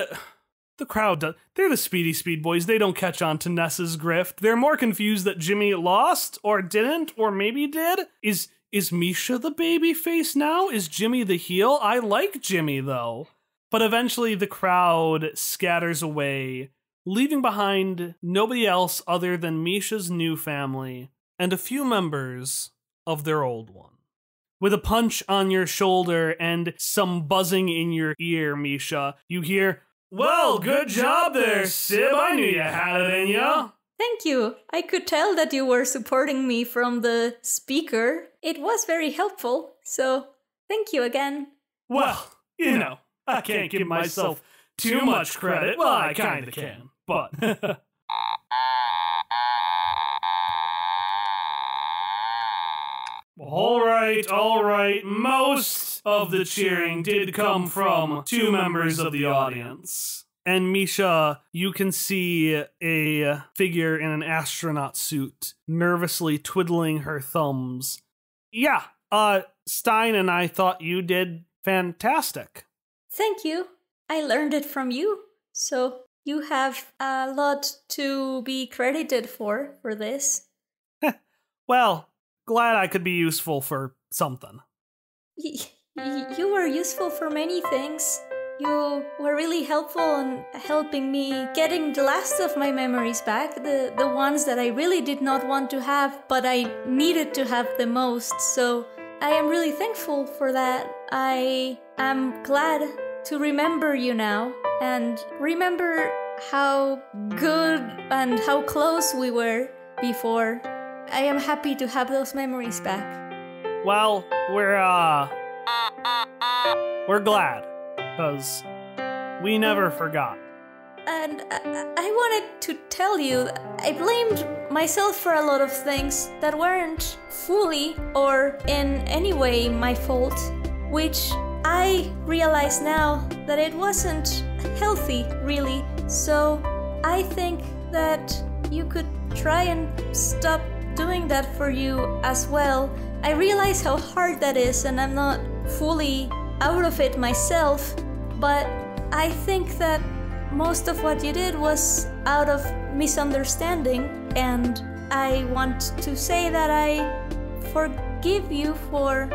they're the Speedy Speed Boys. They don't catch on to Ness's grift. They're more confused that Jimmy lost or didn't or maybe did. Is Misha the baby face now? Is Jimmy the heel? I like Jimmy though. But eventually the crowd scatters away, leaving behind nobody else other than Misha's new family and a few members of their old one. With a punch on your shoulder and some buzzing in your ear, Misha, you hear, well, good job there, Sib. I knew you had it in ya. Thank you. I could tell that you were supporting me from the speaker. It was very helpful, so thank you again. Well, you know, I can't give myself too much credit. Well, I kinda can, but... All right. Most of the cheering did come from two members of the audience. And Misha, you can see a figure in an astronaut suit nervously twiddling her thumbs. Yeah, Stein and I thought you did fantastic. Thank you. I learned it from you. So you have a lot to be credited for this. Well, glad I could be useful for something. You were useful for many things. You were really helpful in helping me getting the last of my memories back, the ones that I really did not want to have, but I needed to have the most. So I am really thankful for that. I am glad to remember you now and remember how good and how close we were before. I am happy to have those memories back. Well, we're glad, because we never forgot. And I wanted to tell you, I blamed myself for a lot of things that weren't fully or in any way my fault, which I realize now that it wasn't healthy, really. So I think that you could try and stop doing that for you as well. I realize how hard that is, and I'm not fully out of it myself, but I think that most of what you did was out of misunderstanding, and I want to say that I forgive you for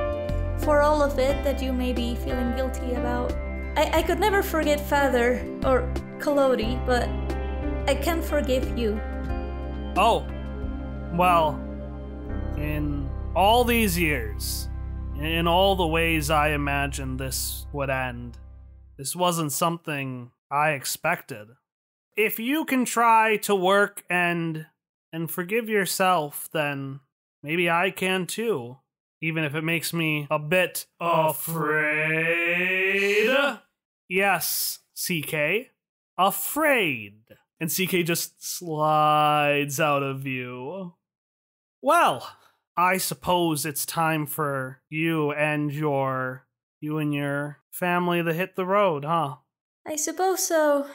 all of it that you may be feeling guilty about. I could never forget Father or Collodi, but I can forgive you. Oh, well, in all these years, in all the ways I imagined this would end, this wasn't something I expected. If you can try to work and forgive yourself, then maybe I can too. Even if it makes me a bit afraid. Yes, CK. Afraid. And CK just slides out of view. Well, I suppose it's time for you and your family to hit the road, huh? I suppose so.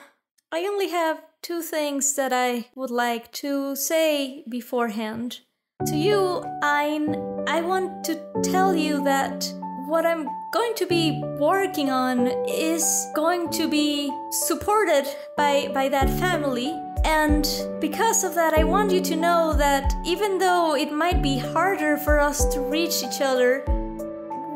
I only have 2 things that I would like to say beforehand. To you, Ein, I want to tell you that what I'm going to be working on is going to be supported by that family. And because of that, I want you to know that even though it might be harder for us to reach each other,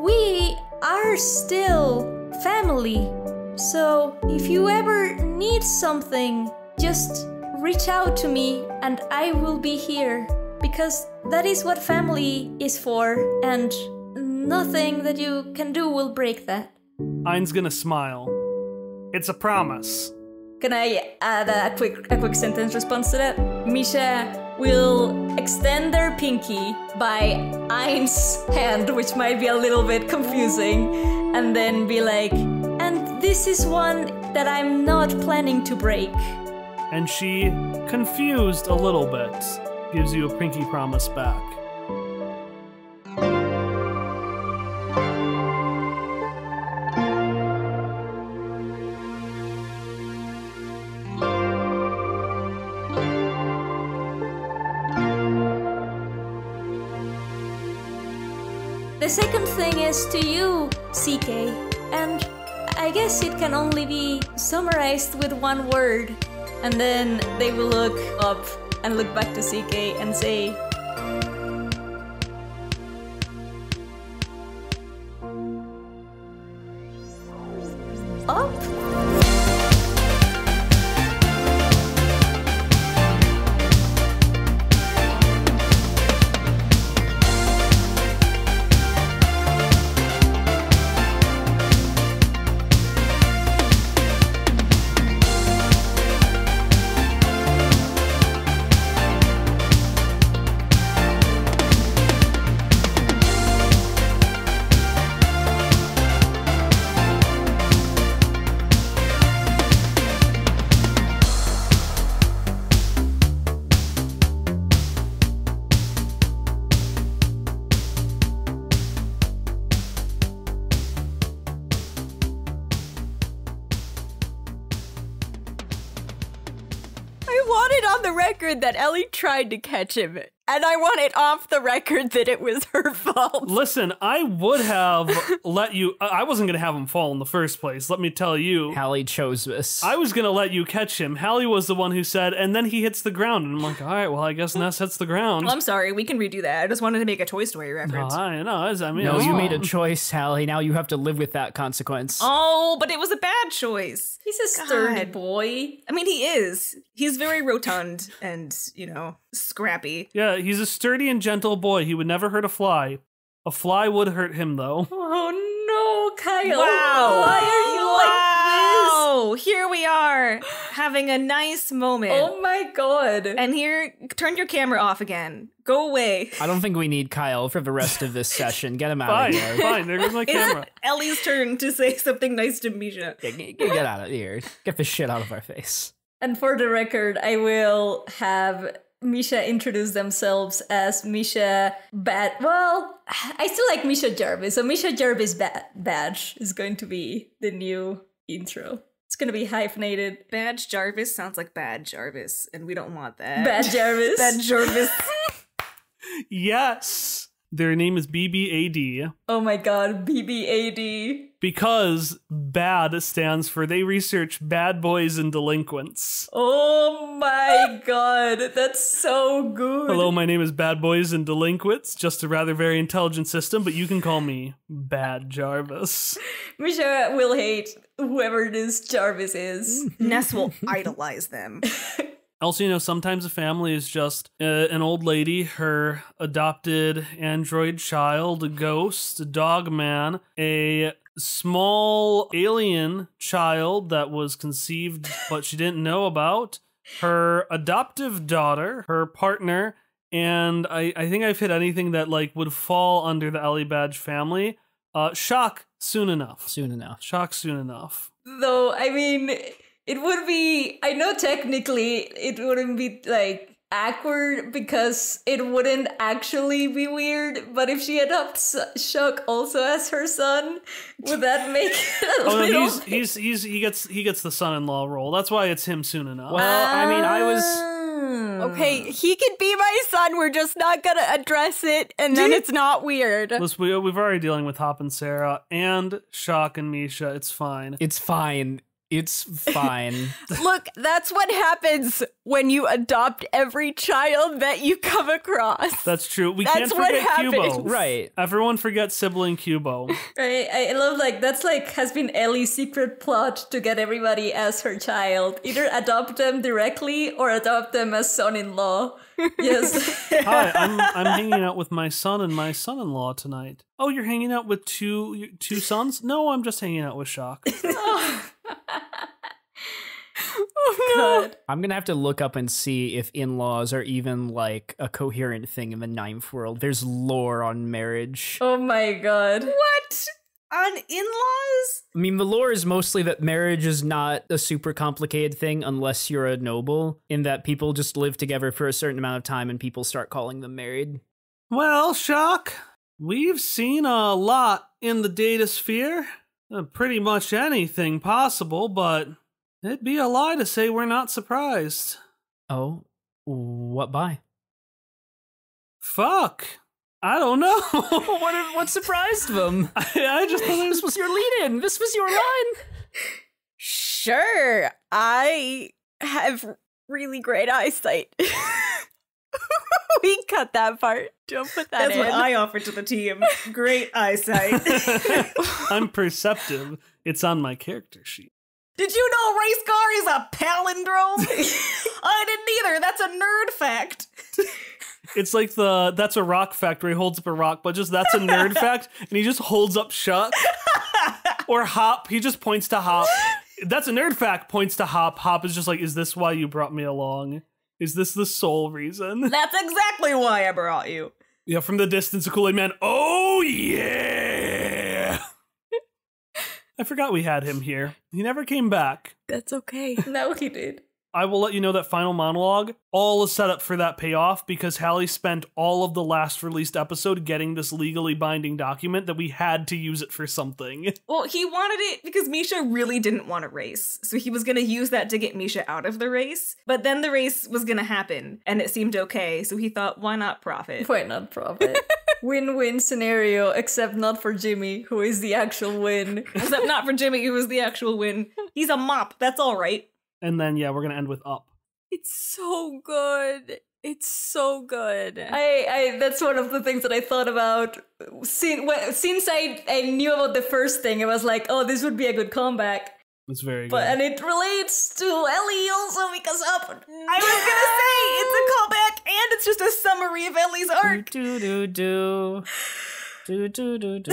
we are still family. So if you ever need something, just reach out to me and I will be here. Because that is what family is for, and nothing that you can do will break that. Ein's gonna smile. It's a promise. Can I add a quick sentence response to that? Misha will extend their pinky by Ein's hand, which might be a little bit confusing, and then be like, and this is one that I'm not planning to break. And she, confused a little bit, gives you a pinky promise back. The second thing is to you, CK, and I guess it can only be summarized with one word. And then they will look up and look back to CK and say, up? the record that Ellie tried to catch him. And I want it off the record that it was her fault. Listen, I would have let you... I wasn't going to have him fall in the first place, let me tell you. Hallie chose this. I was going to let you catch him. Hallie was the one who said, and then he hits the ground. And I'm like, all right, well, I guess Ness hits the ground. Well, I'm sorry, we can redo that. I just wanted to make a Toy Story reference. No, you made a choice, Hallie. Now you have to live with that consequence. Oh, but it was a bad choice. He's a sturdy boy. I mean, he is. He's very rotund and, you know, scrappy. Yeah, he's a sturdy and gentle boy. He would never hurt a fly. A fly would hurt him, though. Oh no, Kyle. Wow. Why are you like this? Oh, here we are having a nice moment. Oh my god. And here, turn your camera off again. Go away. I don't think we need Kyle for the rest of this session. Get him out of here. Fine, there goes my camera. It's Ellie's turn to say something nice to Misha. Get out of here. Get this shit out of our face. And for the record, I will have Misha introduce themselves as Misha Well, I still like Misha Jarvis. So Misha Jarvis Badge is going to be the new intro. It's going to be hyphenated. Badge Jarvis sounds like Bad Jarvis, and we don't want that. Bad Jarvis. Bad Jarvis. Yes! Their name is BBAD. Oh my god, BBAD. Because BAD stands for They Research Bad Boys and Delinquents. Oh my god, that's so good. Hello, my name is Bad Boys and Delinquents, just a rather very intelligent system, but you can call me Bad Jarvis. Misha will hate whoever this Jarvis is. Ness will idolize them. Also, you know, sometimes a family is just an old lady, her adopted android child, a ghost, a dog man, a small alien child that was conceived but she didn't know about, her adoptive daughter, her partner, and I think I've hit anything that like would fall under the Ellie Badge family. Shock soon enough. Soon enough. Shock soon enough. Though, I mean, it would be, I know technically it wouldn't be like awkward because it wouldn't actually be weird, but if she adopts Shock also as her son, would that make it a little... No, he gets the son-in-law role. That's why it's him soon enough. Well, I mean, I was... Okay, he could be my son. We're just not gonna address it, and then it's not weird. Listen, we've already dealing with Hop and Sarah and Shock and Misha. It's fine. It's fine. It's fine. Look, that's what happens when you adopt every child that you come across. That's true. We That's can't what forget happens. Cubo. Right. Everyone forgets sibling Cubo. Right, I love like that's like has been Ellie's secret plot to get everybody as her child. Either adopt them directly or adopt them as son-in-law. Yes. Hi, I'm hanging out with my son and my son-in-law tonight. Oh, you're hanging out with two sons? No, I'm just hanging out with Shock. Oh god. I'm gonna have to look up and see if in-laws are even like a coherent thing in the ninth world. There's lore on marriage. Oh my god. What? On in-laws? I mean, the lore is mostly that marriage is not a super complicated thing unless you're a noble, in that people just live together for a certain amount of time and people start calling them married. Well, Shock, we've seen a lot in the data sphere. Pretty much anything possible, but it'd be a lie to say we're not surprised. Oh, what by? Fuck. I don't know. What surprised them? I just thought This was your lead-in. This was your line. Sure, I have really great eyesight. We cut that part. Don't put that That's in. what I offered to the team. Great eyesight. I'm perceptive. It's on my character sheet. Did you know race car is a palindrome? I didn't either. That's a nerd fact. It's like that's a rock fact where he holds up a rock, but just that's a nerd fact, and he just holds up Shock. Or Hop, he just points to Hop. That's a nerd fact, points to Hop. Hop is just like, is this why you brought me along? Is this the sole reason? That's exactly why I brought you. Yeah, from the distance, a Kool-Aid Man. Oh, yeah! I forgot we had him here. He never came back. That's okay. No, he did. I will let you know that final monologue all is set up for that payoff because Hallie spent all of the last released episode getting this legally binding document that we had to use it for something. Well, he wanted it because Misha really didn't want a race. So he was going to use that to get Misha out of the race. But then the race was going to happen and it seemed okay. So he thought, why not profit? Why not profit? Win-win scenario, except not for Jimmy, who is the actual win. Except not for Jimmy, who was the actual win. He's a mop. That's all right. And then, yeah, we're going to end with Up. It's so good. It's so good. I that's one of the things that I thought about. Since I knew about the first thing, I was like, oh, this would be a good comeback. It's very good. And it relates to Ellie also because Up. I was gonna say, it's a callback and it's just a summary of Ellie's arc. Do do do do do do do.